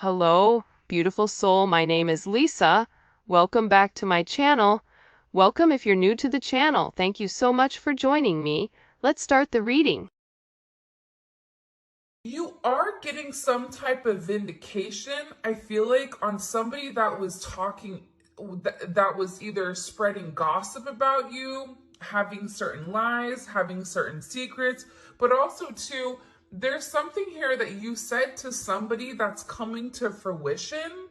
Hello, beautiful soul. My name is Lisa. Welcome back to my channel. Welcome if you're new to the channel. Thank you so much for joining me. Let's start the reading. You are getting some type of vindication, I feel like, on somebody that was that was either spreading gossip about you, having certain lies, having certain secrets, but also, too, there's something here that you said to somebody that's coming to fruition.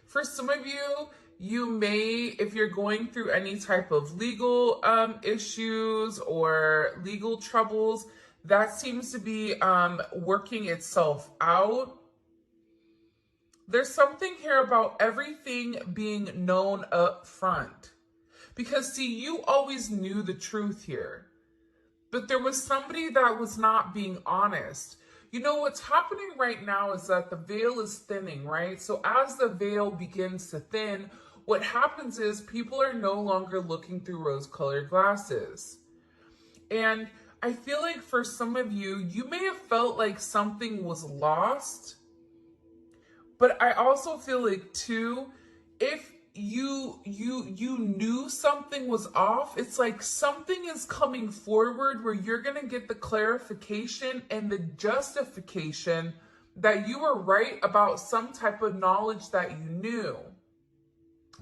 For some of you, you may, if you're going through any type of legal issues or legal troubles, that seems to be working itself out. There's something here about everything being known up front. Because, see, you always knew the truth here. But there was somebody that was not being honest. You know, what's happening right now is that the veil is thinning, right? So as the veil begins to thin, what happens is people are no longer looking through rose-colored glasses. And I feel like for some of you, you may have felt like something was lost. But I also feel like, too, if you knew something was off, it's like something is coming forward where you're going to get the clarification and the justification that you were right about some type of knowledge that you knew.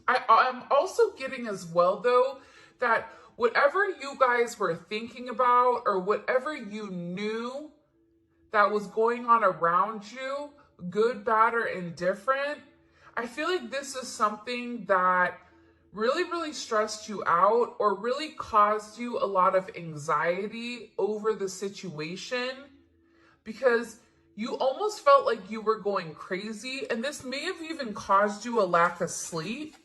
I'm also getting as well, though, that whatever you guys were thinking about or whatever you knew that was going on around you, good, bad, or indifferent, I feel like this is something that really, really stressed you out or really caused you a lot of anxiety over the situation because you almost felt like you were going crazy, and this may have even caused you a lack of sleep.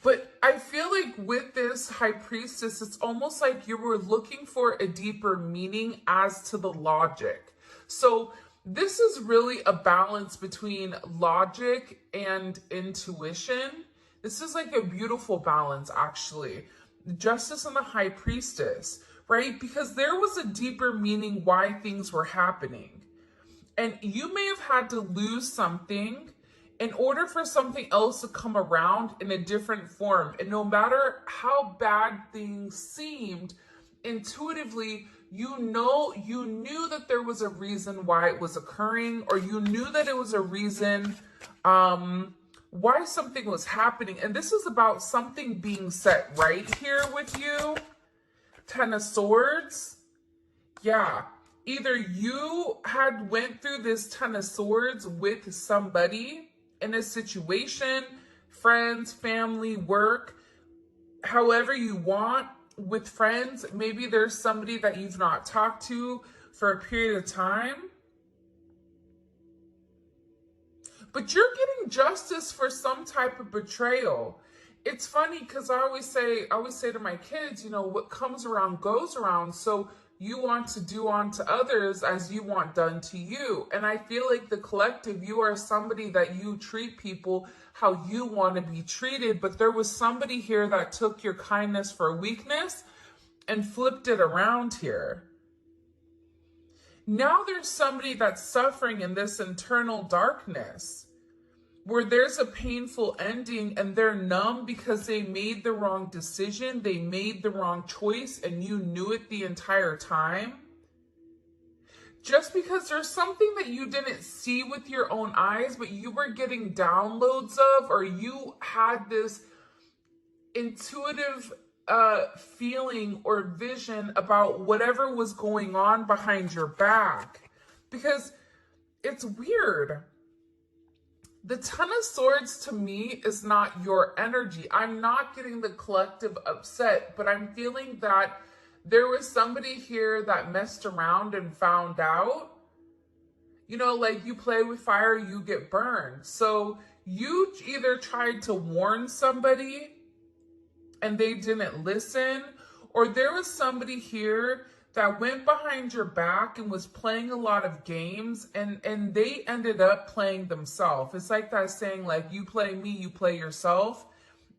But I feel like with this High Priestess, it's almost like you were looking for a deeper meaning as to the logic. So this is really a balance between logic and intuition. This is like a beautiful balance, actually. Justice and the High Priestess, right? Because there was a deeper meaning why things were happening. And you may have had to lose something in order for something else to come around in a different form. And no matter how bad things seemed, intuitively, you knew that there was a reason why it was occurring, or you knew that it was a reason why something was happening. And this is about something being set right here with you. Ten of Swords. Yeah. Either you had went through this Ten of Swords with somebody in a situation, friends, family, work, however you want. With friends, maybe there's somebody that you've not talked to for a period of time. But you're getting justice for some type of betrayal. It's funny because I always say to my kids, you know, what comes around goes around. So you want to do unto others as you want done to you. And I feel like the collective, you are somebody that you treat people how you want to be treated. But there was somebody here that took your kindness for weakness and flipped it around here. Now there's somebody that's suffering in this internal darkness where there's a painful ending and they're numb because they made the wrong decision, they made the wrong choice, and you knew it the entire time. Just because there's something that you didn't see with your own eyes, but you were getting downloads of, or you had this intuitive feeling or vision about whatever was going on behind your back. Because it's weird. The Ten of Swords to me is not your energy. I'm not getting the collective upset, but I'm feeling that there was somebody here that messed around and found out. You know, like you play with fire, you get burned. So you either tried to warn somebody and they didn't listen, or there was somebody here that went behind your back and was playing a lot of games, and they ended up playing themselves. It's like that saying, like, you play me, you play yourself.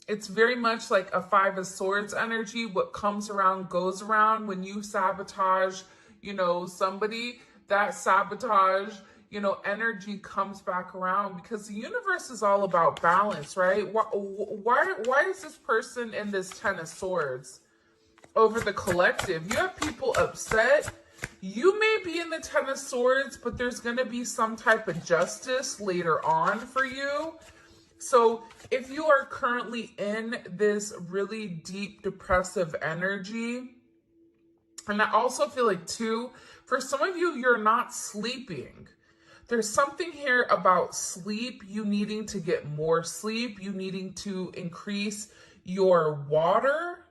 It's very much like a Five of Swords energy. What comes around goes around. When you sabotage, you know, somebody, that sabotage, energy comes back around, because the universe is all about balance, right? Why is this person in this Ten of Swords over the collective? You have people upset. You may be in the Ten of Swords, but there's going to be some type of justice later on for you. So if you are currently in this really deep depressive energy, and I also feel like too, for some of you, you're not sleeping. There's something here about sleep, you needing to get more sleep, you needing to increase your water,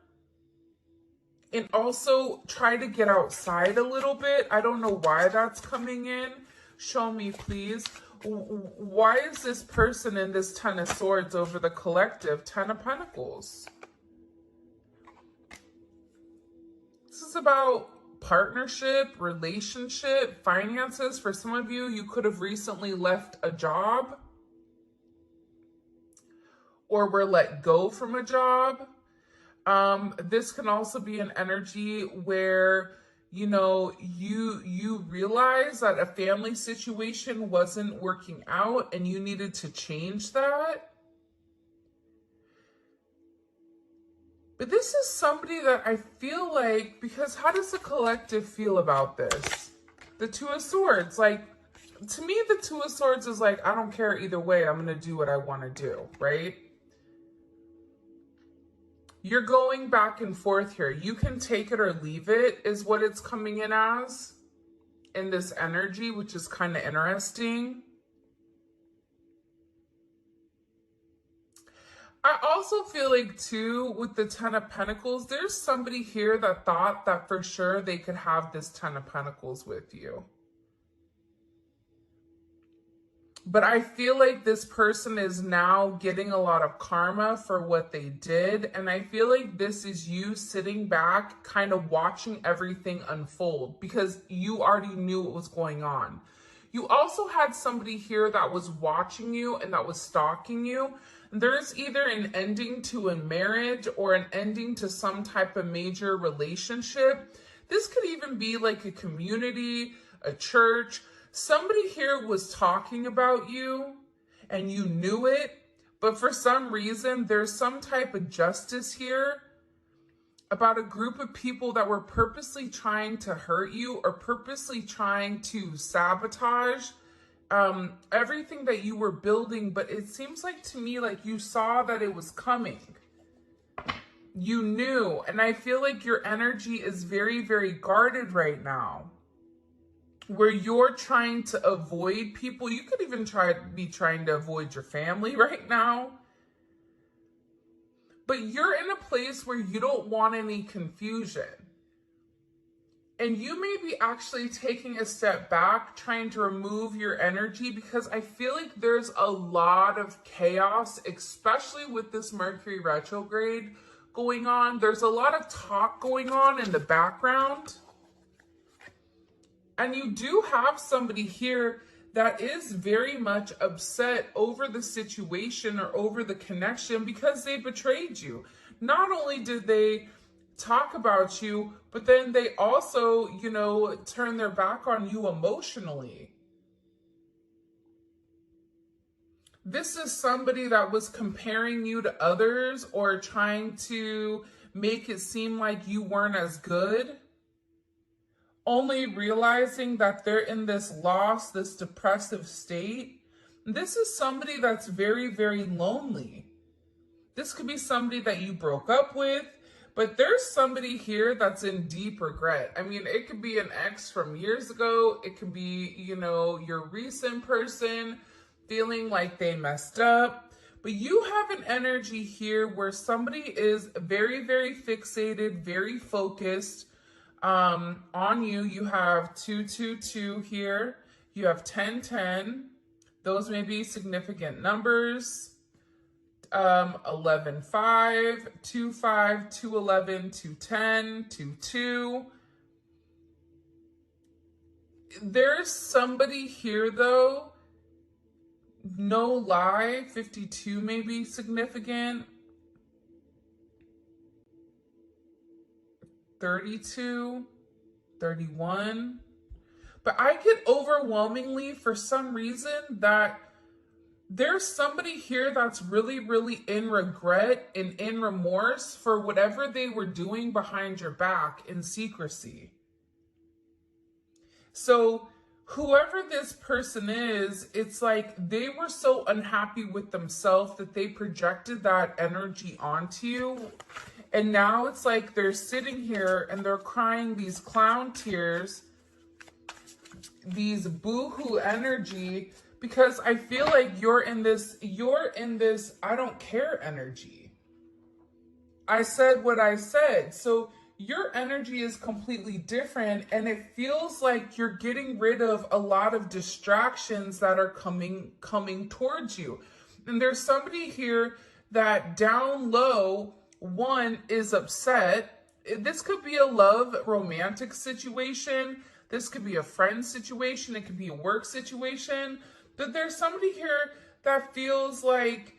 and also try to get outside a little bit. I don't know why that's coming in. Show me, please. Why is this person in this Ten of Swords over the collective? Ten of Pentacles. This is about partnership, relationship, finances. For some of you, you could have recently left a job or were let go from a job. This can also be an energy where, you realize that a family situation wasn't working out and you needed to change that. But this is somebody that I feel like, because how does the collective feel about this? The Two of Swords, like, to me, the Two of Swords is like, I don't care either way. I'm going to do what I want to do, right? You're going back and forth here. You can take it or leave it is what it's coming in as in this energy, which is kind of interesting. I also feel like too, with the Ten of Pentacles, there's somebody here that thought that for sure they could have this Ten of Pentacles with you. But I feel like this person is now getting a lot of karma for what they did. And I feel like this is you sitting back, kind of watching everything unfold because you already knew what was going on. You also had somebody here that was watching you and that was stalking you. There's either an ending to a marriage or an ending to some type of major relationship. This could even be like a community, a church. Somebody here was talking about you and you knew it, but for some reason, there's some type of justice here about a group of people that were purposely trying to hurt you or purposely trying to sabotage everything that you were building. But it seems like to me, like you saw that it was coming. You knew, and I feel like your energy is very, very guarded right now, where you're trying to avoid people. You could even be trying to avoid your family right now. But you're in a place where you don't want any confusion. And you may be actually taking a step back, trying to remove your energy, because I feel like there's a lot of chaos, especially with this Mercury retrograde going on. There's a lot of talk going on in the background. And you do have somebody here that is very much upset over the situation or over the connection because they betrayed you. Not only did they talk about you, but then they also, turn their back on you emotionally. This is somebody that was comparing you to others or trying to make it seem like you weren't as good, only realizing that they're in this loss, this depressive state. This is somebody that's very, very lonely. This could be somebody that you broke up with, but there's somebody here that's in deep regret. I mean, it could be an ex from years ago. It could be, your recent person feeling like they messed up. But you have an energy here where somebody is very, very fixated, very focused on you. You have 222 here. You have 1010. Those may be significant numbers. 11, 5, 2, 5, 2, 11, 2, 10, 2, 2. There's somebody here though, no lie, 52 may be significant. 32, 31. But I get overwhelmingly, for some reason, that there's somebody here that's really, really in regret and in remorse for whatever they were doing behind your back in secrecy. So whoever this person is, it's like they were so unhappy with themselves that they projected that energy onto you. And now it's like they're sitting here and they're crying these clown tears, these boohoo energy, because I feel like you're in this I don't care energy. I said what I said. So your energy is completely different, and it feels like you're getting rid of a lot of distractions that are coming towards you. And there's somebody here that down low, one, is upset. This could be a love romantic situation. This could be a friend situation. It could be a work situation. But there's somebody here that feels like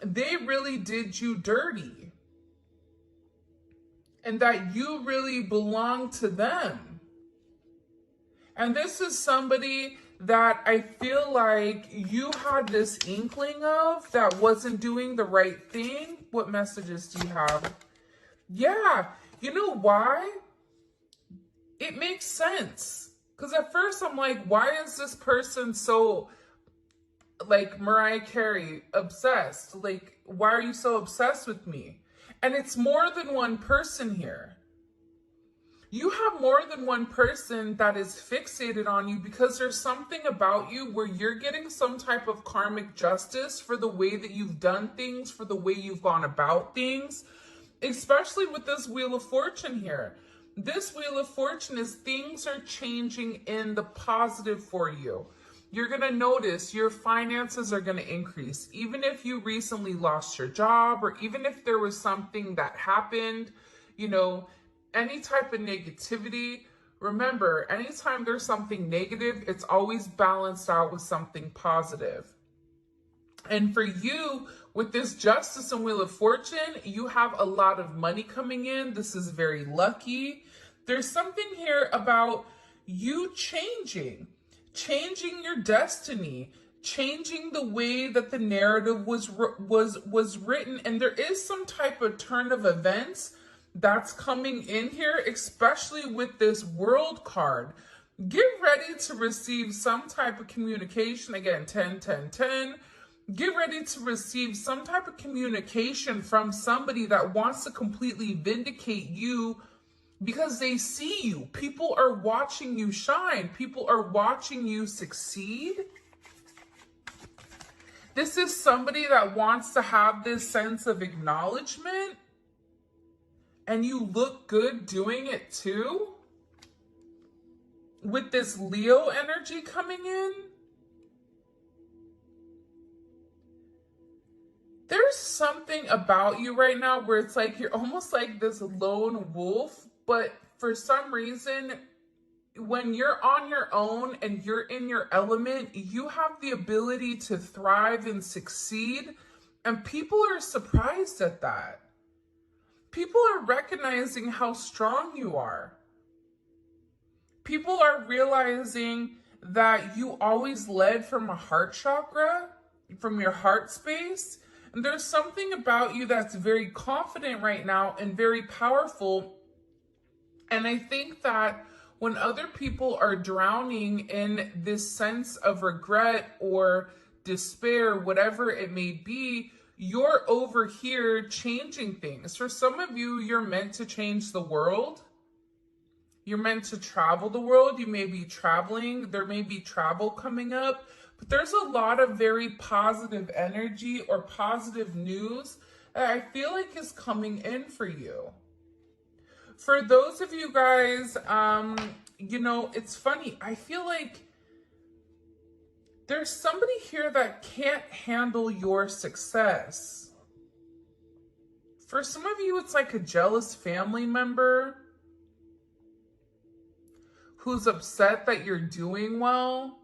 they really did you dirty and that you really belong to them. And this is somebody that I feel like you had this inkling of that wasn't doing the right thing. What messages do you have? Yeah, you know why? It makes sense. Because at first I'm like, why is this person so, like Mariah Carey, obsessed? Like, why are you so obsessed with me? And it's more than one person here. You have more than one person that is fixated on you because there's something about you where you're getting some type of karmic justice for the way that you've done things, for the way you've gone about things, especially with this Wheel of Fortune here. This Wheel of Fortune is things are changing in the positive for you. You're going to notice your finances are going to increase. Even if you recently lost your job, or even if there was something that happened, you know, any type of negativity. Remember, anytime there's something negative, it's always balanced out with something positive. And for you, with this Justice and Wheel of Fortune, you have a lot of money coming in. This is very lucky. There's something here about you changing your destiny, changing the way that the narrative was written. And there is some type of turn of events that's coming in here, especially with this World card. Get ready to receive some type of communication. Again, 10, 10, 10. Get ready to receive some type of communication from somebody that wants to completely vindicate you because they see you. People are watching you shine. People are watching you succeed. This is somebody that wants to have this sense of acknowledgement, and you look good doing it too. With this Leo energy coming in, there's something about you right now where it's like you're almost like this lone wolf, but for some reason, when you're on your own and you're in your element, you have the ability to thrive and succeed, and people are surprised at that. People are recognizing how strong you are. People are realizing that you always led from a heart chakra, from your heart space. And there's something about you that's very confident right now and very powerful. And I think that when other people are drowning in this sense of regret or despair, whatever it may be, you're over here changing things. For some of you, you're meant to change the world. You're meant to travel the world. You may be traveling. There may be travel coming up. But there's a lot of very positive energy or positive news that I feel like is coming in for you. For those of you guys, you know, it's funny. I feel like there's somebody here that can't handle your success. For some of you, it's like a jealous family member who's upset that you're doing well.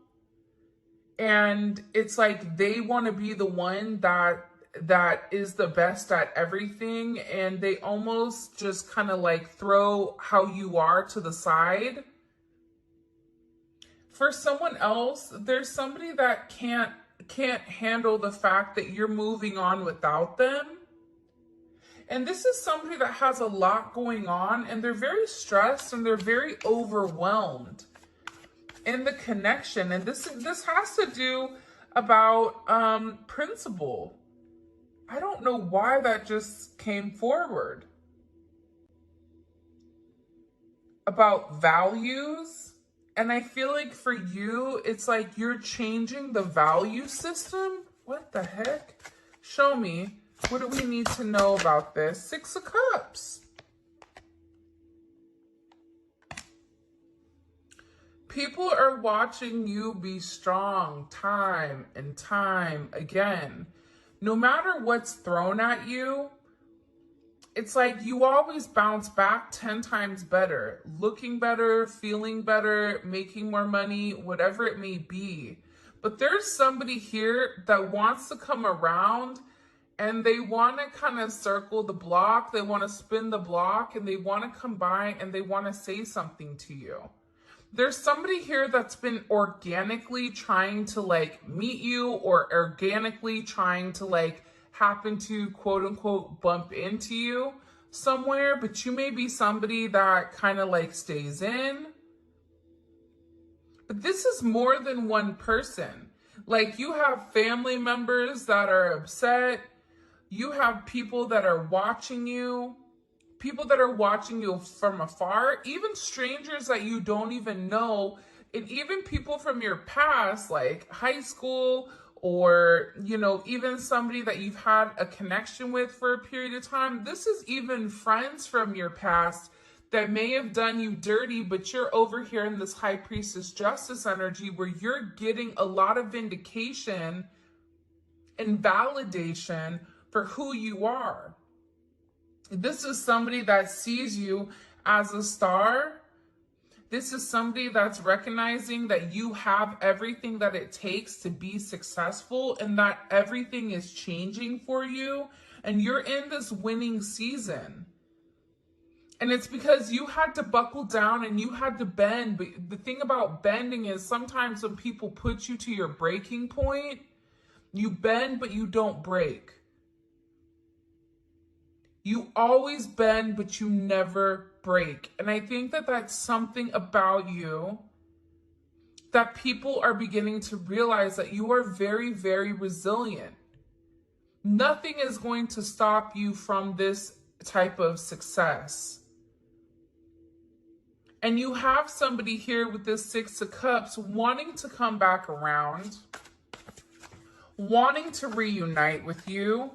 And it's like they want to be the one that is the best at everything. And they almost just kind of like throw how you are to the side. For someone else, there's somebody that can't handle the fact that you're moving on without them. And this is somebody that has a lot going on, and they're very stressed and they're very overwhelmed in the connection. And this has to do about principle. I don't know why that just came forward. About values. And I feel like for you, it's like you're changing the value system. What the heck? Show me. What do we need to know about this? Six of Cups. People are watching you be strong time and time again. No matter what's thrown at you, it's like you always bounce back 10 times better, looking better, feeling better, making more money, whatever it may be. But there's somebody here that wants to come around and they want to kind of circle the block. They want to spin the block and they want to come by and they want to say something to you. There's somebody here that's been organically trying to like meet you or organically trying to like happen to quote unquote bump into you somewhere, but you may be somebody that kind of like stays in. But this is more than one person. Like you have family members that are upset. You have people that are watching you. People that are watching you from afar, even strangers that you don't even know, and even people from your past, like high school, or, you know, even somebody that you've had a connection with for a period of time. This is even friends from your past that may have done you dirty, but you're over here in this High Priestess Justice energy where you're getting a lot of vindication and validation for who you are. This is somebody that sees you as a star. This is somebody that's recognizing that you have everything that it takes to be successful and that everything is changing for you. And you're in this winning season. And it's because you had to buckle down and you had to bend. But the thing about bending is sometimes when people put you to your breaking point, you bend, but you don't break. You always bend, but you never break. And I think that that's something about you that people are beginning to realize, that you are very, very resilient. Nothing is going to stop you from this type of success. And you have somebody here with this Six of Cups wanting to come back around, wanting to reunite with you,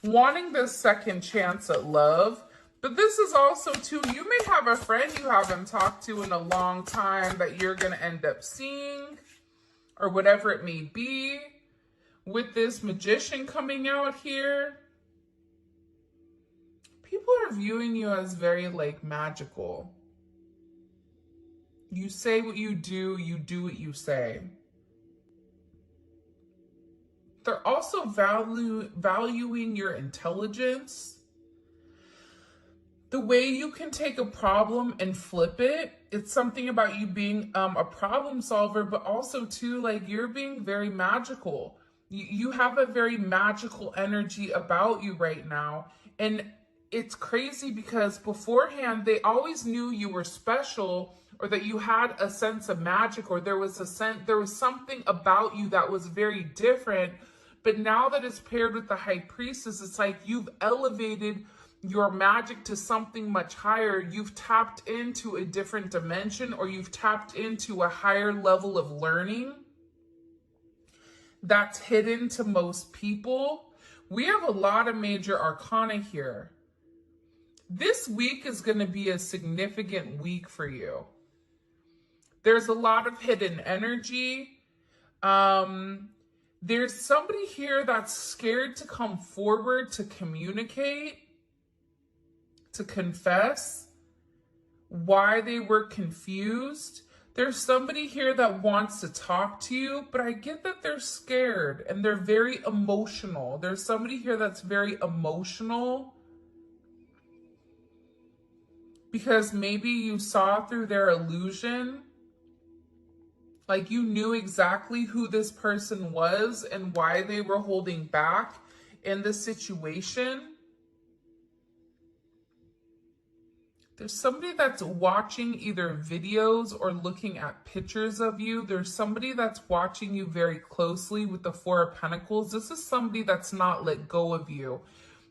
wanting this second chance at love. But this is also too, you may have a friend you haven't talked to in a long time that you're going to end up seeing, or whatever it may be, with this Magician coming out here. People are viewing you as very like magical. You say what you do what you say. They're also valuing your intelligence. The way you can take a problem and flip it. It's something about you being a problem solver, but also too, like you're being very magical. You have a very magical energy about you right now. And it's crazy because beforehand, they always knew you were special, or that you had a sense of magic, or there was something about you that was very different. But now that it's paired with the High Priestess, it's like you've elevated your magic to something much higher. You've tapped into a different dimension, or you've tapped into a higher level of learning that's hidden to most people. We have a lot of major arcana here. This week is going to be a significant week for you. There's a lot of hidden energy. There's somebody here that's scared to come forward to communicate, to confess why they were confused. There's somebody here that wants to talk to you, but I get that they're scared and they're very emotional. There's somebody here that's very emotional because maybe you saw through their illusion. Like you knew exactly who this person was and why they were holding back in the situation. There's somebody that's watching either videos or looking at pictures of you. There's somebody that's watching you very closely with the Four of Pentacles. This is somebody that's not let go of you.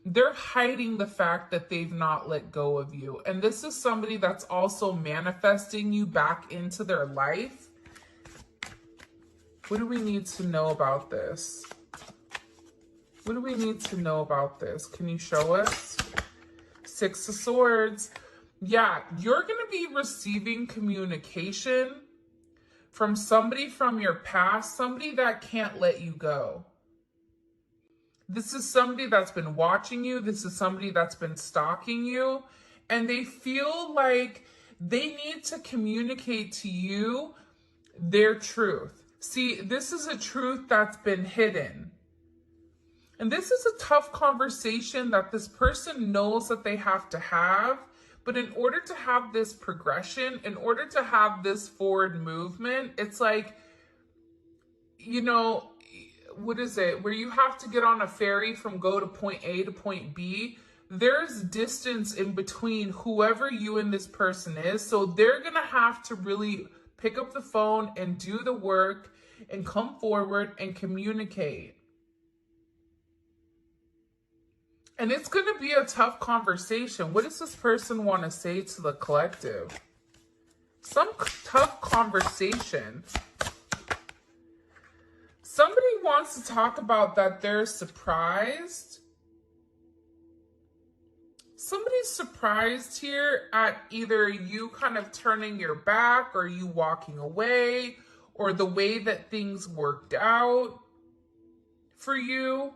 They're hiding the fact that they've not let go of you. And this is somebody that's also manifesting you back into their life. What do we need to know about this? What do we need to know about this? Can you show us? Six of Swords. Yeah, you're going to be receiving communication from somebody from your past, somebody that can't let you go. This is somebody that's been watching you. This is somebody that's been stalking you. And they feel like they need to communicate to you their truth. See, this is a truth that's been hidden. And this is a tough conversation that this person knows that they have to have. But in order to have this progression, in order to have this forward movement, it's like, you know, what is it? Where you have to get on a ferry from go to point A to point B. There's distance in between whoever you and this person is. So they're going to have to really pick up the phone and do the work and come forward and communicate. And it's going to be a tough conversation. What does this person want to say to the collective? Some tough conversation. Somebody wants to talk about that they're surprised. Somebody's surprised here at either you kind of turning your back or you walking away or the way that things worked out for you.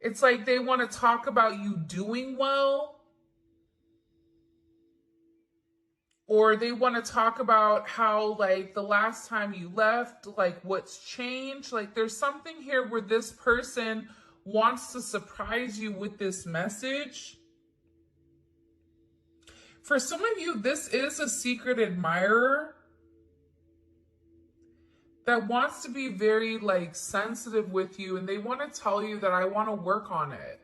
It's like they want to talk about you doing well. Or they want to talk about how, like, the last time you left, like, what's changed. Like, there's something here where this person wants to surprise you with this message. For some of you, this is a secret admirer that wants to be very, like, sensitive with you, and they want to tell you that I want to work on it.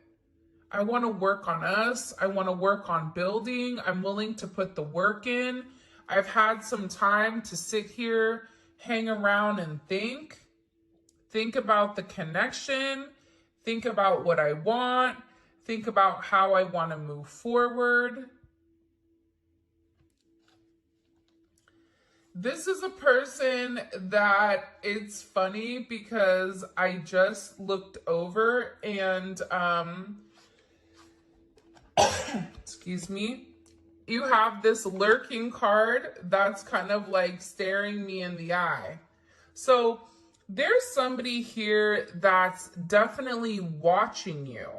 I want to work on us. I want to work on building. I'm willing to put the work in. I've had some time to sit here, hang around and think. Think about the connection. Think about what I want. Think about how I want to move forward. This is a person that it's funny because I just looked over and, excuse me, you have this lurking card that's kind of like staring me in the eye. So there's somebody here that's definitely watching you.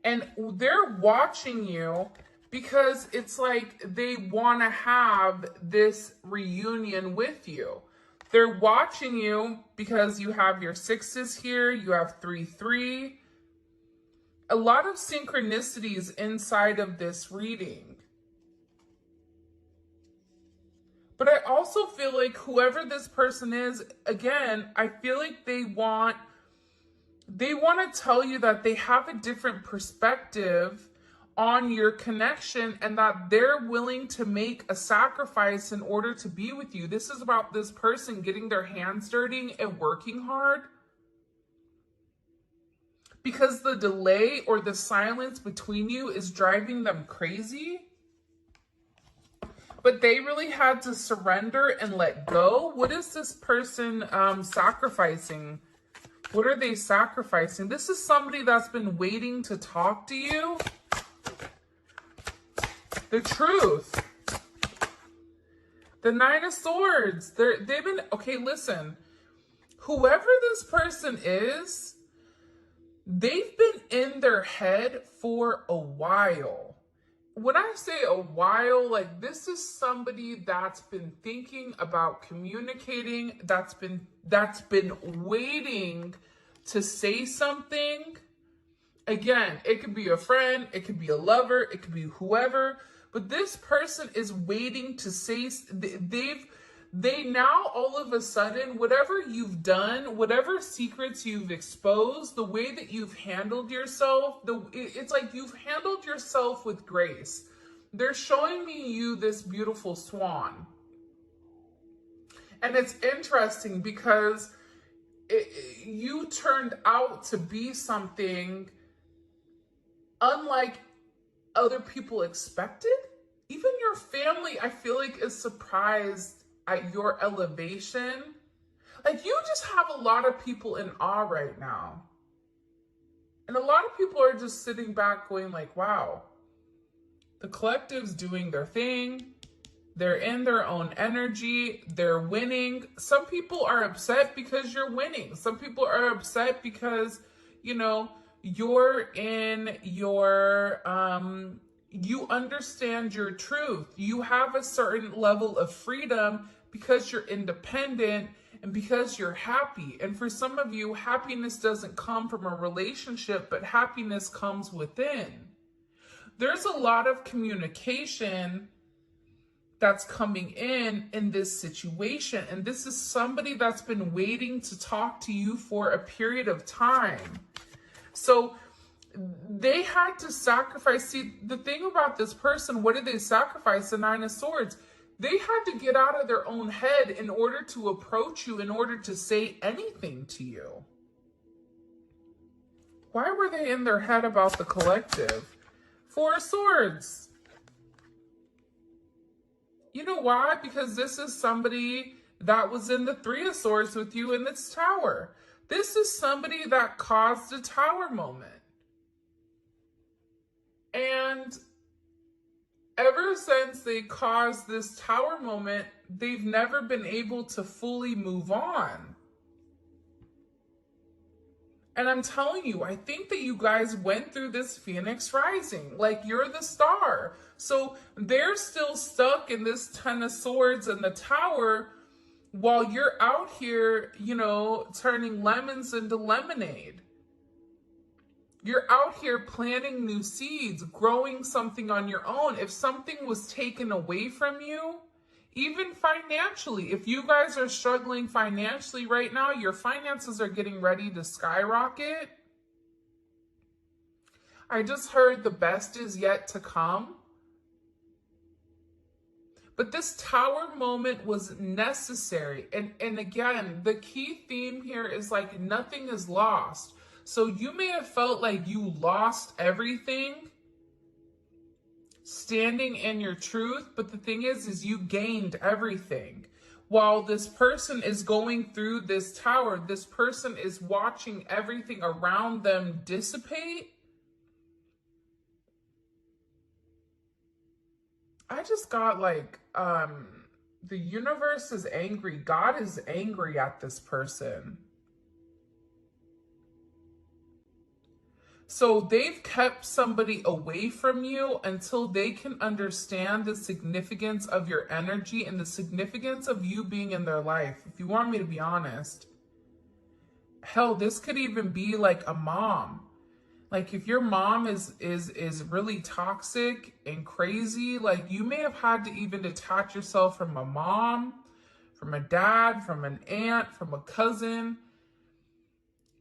And they're watching you because it's like they want to have this reunion with you. They're watching you because you have your sixes here, you have 3-3. A lot of synchronicities inside of this reading. But I also feel like whoever this person is, again, I feel like they want to tell you that they have a different perspective on your connection and that they're willing to make a sacrifice in order to be with you. This is about this person getting their hands dirty and working hard. Because the delay or the silence between you is driving them crazy. But they really had to surrender and let go. What is this person sacrificing? What are they sacrificing? This is somebody that's been waiting to talk to you. The truth. The Nine of Swords. They've been, okay, listen. Whoever this person is, they've been in their head for a while. When I say a while, like this is somebody that's been thinking about communicating, that's been waiting to say something. Again, it could be a friend, it could be a lover, it could be whoever, But this person is waiting to say, they now all of a sudden, whatever you've done, whatever secrets you've exposed, the way that you've handled yourself, it's like you've handled yourself with grace. They're showing me you this beautiful swan. And it's interesting because you turned out to be something unlike other people expected. Even your family, I feel like, is surprised at your elevation. Like, you just have a lot of people in awe right now. And a lot of people are just sitting back going like, wow, the collective's doing their thing. They're in their own energy. They're winning. Some people are upset because you're winning. Some people are upset because, you know, you're in your, you understand your truth. You have a certain level of freedom because you're independent and because you're happy. And for some of you, happiness doesn't come from a relationship, but happiness comes within. There's a lot of communication that's coming in this situation. And this is somebody that's been waiting to talk to you for a period of time. So they had to sacrifice. See, the thing about this person, what did they sacrifice? The Nine of Swords. They had to get out of their own head in order to approach you, in order to say anything to you. Why were they in their head about the collective? Four of Swords. You know why? Because this is somebody that was in the Three of Swords with you in this tower. This is somebody that caused a tower moment. And ever since they caused this tower moment, they've never been able to fully move on. And I'm telling you, I think that you guys went through this Phoenix rising. Like, you're the star. So they're still stuck in this Ten of Swords and the tower while you're out here, you know, turning lemons into lemonade. You're out here planting new seeds, growing something on your own. If something was taken away from you, even financially, if you guys are struggling financially right now, your finances are getting ready to skyrocket. I just heard the best is yet to come. But this tower moment was necessary. And again, the key theme here is like nothing is lost. So you may have felt like you lost everything standing in your truth, but the thing is you gained everything. While this person is going through this tower, this person is watching everything around them dissipate. I just got like, the universe is angry. God is angry at this person. So they've kept somebody away from you until they can understand the significance of your energy and the significance of you being in their life. If you want me to be honest, hell, this could even be like a mom. Like if your mom is really toxic and crazy, like you may have had to even detach yourself from a mom, from a dad, from an aunt, from a cousin,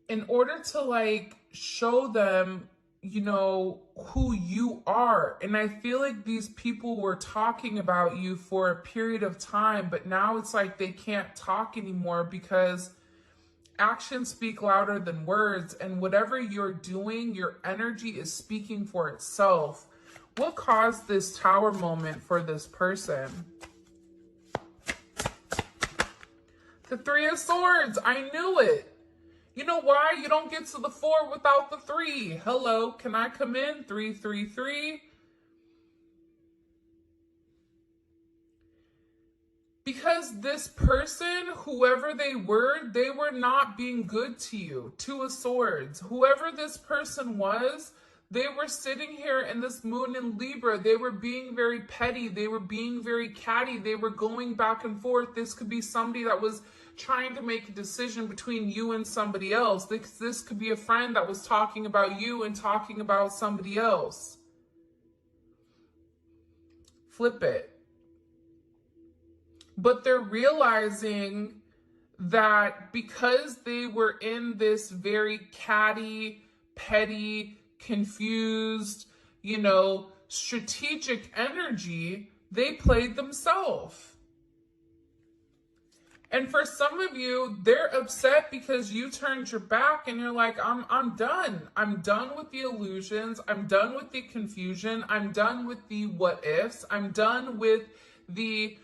in order to like show them, you know, who you are. And I feel like these people were talking about you for a period of time, but now it's like they can't talk anymore because actions speak louder than words. And whatever you're doing, your energy is speaking for itself. What caused this tower moment for this person? The Three of Swords. I knew it. You know why? You don't get to the 4 without the 3. Hello, can I come in? 3, 3, 3. Because this person, whoever they were not being good to you. 2 of Swords. Whoever this person was, they were sitting here in this moon in Libra. They were being very petty. They were being very catty. They were going back and forth. This could be somebody that was trying to make a decision between you and somebody else. This could be a friend that was talking about you and talking about somebody else. flip it. But they're realizing that because they were in this very catty, petty, confused, strategic energy, they played themselves. And for some of you, they're upset because you turned your back and you're like, I'm done. I'm done with the illusions. I'm done with the confusion. I'm done with the what ifs. I'm done with the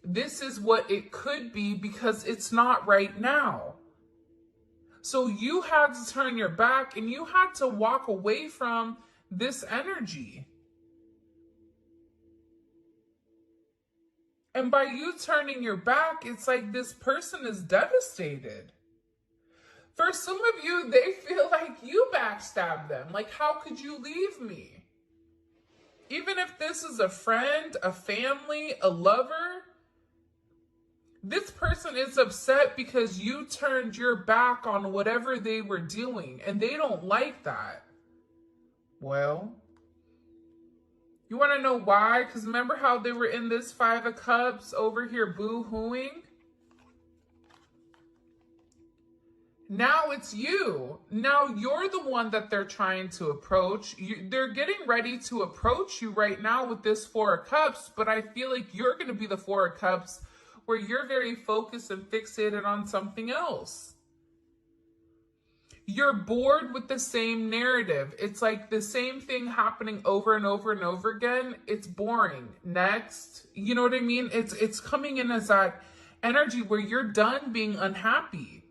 this is what it could be because it's not right now. So you had to turn your back and you had to walk away from this energy. And by you turning your back, it's like this person is devastated. For some of you, they feel like you backstabbed them. Like, how could you leave me? Even if this is a friend, a family, a lover, this person is upset because you turned your back on whatever they were doing, and they don't like that. Well, you want to know why? Because remember how they were in this Five of Cups over here boo-hooing? Now it's you. Now you're the one that they're trying to approach. They're getting ready to approach you right now with this Four of Cups, but I feel like you're going to be the Four of Cups where you're very focused and fixated on something else. You're bored with the same narrative. It's like the same thing happening over and over and over again. It's boring. Next. You know what I mean? It's coming in as that energy where you're done being unhappy.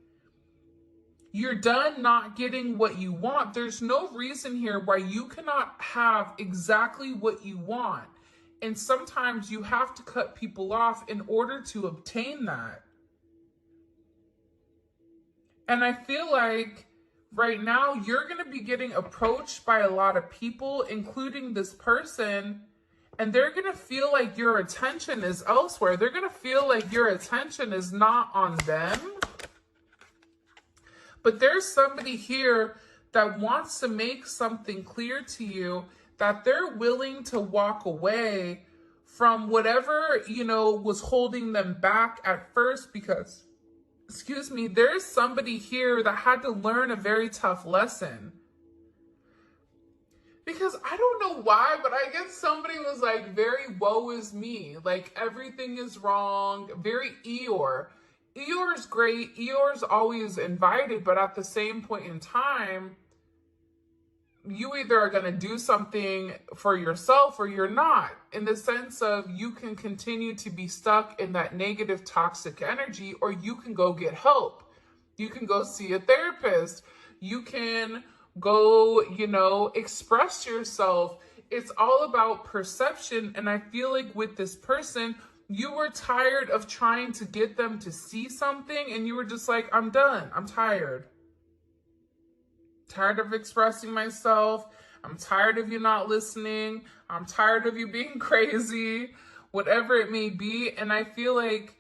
You're done not getting what you want. There's no reason here why you cannot have exactly what you want. And sometimes you have to cut people off in order to obtain that. And I feel like right now you're going to be getting approached by a lot of people, including this person, and they're going to feel like your attention is elsewhere. They're going to feel like your attention is not on them. But there's somebody here that wants to make something clear to you, that they're willing to walk away from whatever, was holding them back at first because, there's somebody here that had to learn a very tough lesson. Because I don't know why, but I guess somebody was like very woe is me. Like everything is wrong, very Eeyore. Eeyore's great. Eeyore's always invited, but at the same point in time, you either are going to do something for yourself or you're not, in the sense of you can continue to be stuck in that negative, toxic energy, or you can go get help. You can go see a therapist. You can go, express yourself. It's all about perception. And I feel like with this person, you were tired of trying to get them to see something, and you were just like, I'm done. I'm tired. Tired of expressing myself. I'm tired of you not listening. I'm tired of you being crazy, whatever it may be. And I feel like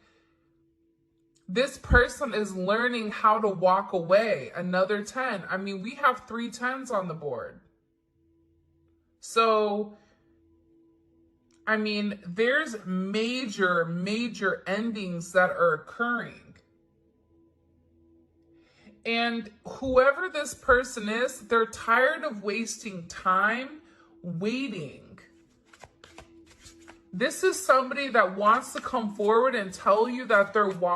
this person is learning how to walk away. Another 10. I mean, we have 3 10s on the board. So, I mean, there's major, major endings that are occurring. And whoever this person is, they're tired of wasting time waiting. This is somebody that wants to come forward and tell you that they're walking